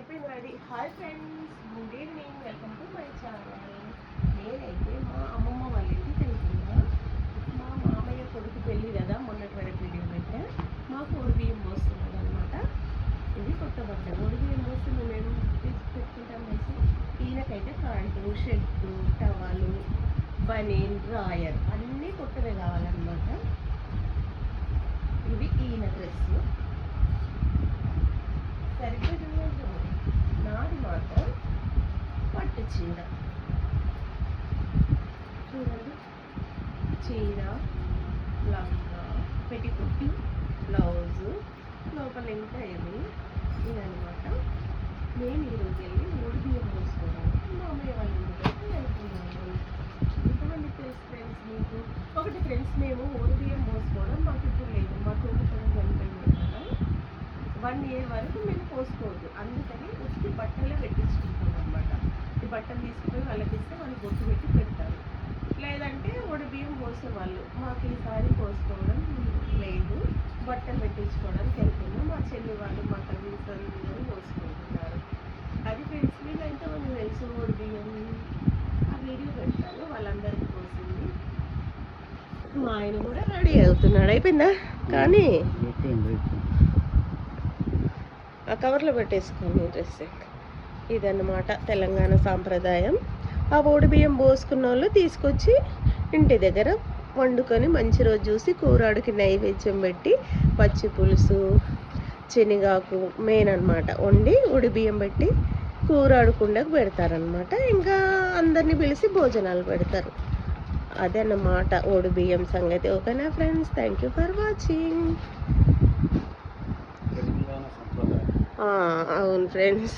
అయిపోయింది ready. Hi friends, good evening, welcome to my channel. నేనైతే మా అమ్మమ్మ వాళ్ళ ఇంటికి వెళ్తున్నా. మా మామయ్య కొడుకు పెళ్ళి కదా, మొన్నటి వరకు వీడియో పెట్టా. మాకు ఒడి బియ్యం పోస్తున్నాడు అనమాట. ఇది కొత్త బట్ట. ఒడి బియ్యం పోస్తే మేము తీసి పెట్టుకుంటాం వేసి. ఈయనకైతే ప్యాంటు, షర్టు, టవాలు, బనీన్, డ్రాయర్ అన్నీ కొత్తవే కావాలన్నమాట. ఇవి ఈయన డ్రెస్. సరిగ్గా చూడండి, నాది మాత్రం పట్టు చీర. చూడండి, చీర, లంగా, పెట్టికుట్టి, బ్లౌజు, లోపల ఇంకా ఏమి ఇదనమాట. నేను ఈరోజు వెళ్ళి ఒడి బియ్యం పోసుకోవడానికి మామయ్య వాళ్ళ ఇంటికి వెళ్తున్నాను. ఇంతమంది తెలుసు ఫ్రెండ్స్ మీకు. ఒకటి ఫ్రెండ్స్, మేము ఒడి బియ్యం పోసుకోవడం మాకు ఇప్పుడు లేదు. మా తోటతోట చనిపోయింది కదా, 1 year వరకు మేము పోసుకోవద్దు. అందుకని ఉత్తి బట్టలే పెట్టించుకుంటాం అనమాట. ఈ బట్టలు తీసుకుపోయి వాళ్ళకి ఇస్తే వాళ్ళు బొట్టు పెట్టి పెడతారు. లేదంటే ఒడి బియ్యం పోసేవాళ్ళు. మాకు ఈసారి పోసుకోవడం లేదు, బట్టలు పెట్టించుకోవడానికి వెళ్తున్నాం. మా చెల్లి వాళ్ళు, మా కజిన్స్ అందరూ పోసుకుంటున్నారు. అది ఫ్రెండ్స్, మీకు ఎంతమంది తెలుసు ఒడి బియ్యం? ఆ వీడియో పెడతాను, వాళ్ళందరికీ పోసింది. మా ఆయన కూడా రెడీ అవుతున్నాడు. అయిపోయిందా? కానీ ఆ కవర్లో పెట్టేసుకోండి డ్రెస్. ఇదన్నమాట తెలంగాణ సాంప్రదాయం. ఆ ఒడి బియ్యం పోసుకున్న వాళ్ళు తీసుకొచ్చి ఇంటి దగ్గర వండుకొని మంచి రోజు చూసి కూరాడికి నైవేద్యం పెట్టి పచ్చి పులుసు, శనగాకు మెయిన్ అనమాట వండి ఒడి బియ్యం పెట్టి కూరాడుకుండకు పెడతారనమాట. ఇంకా అందరినీ పిలిచి భోజనాలు పెడతారు. అదన్నమాట ఒడి బియ్యం సంగతి. ఓకేనా friends? Thank you for watching. అవును ఫ్రెండ్స్.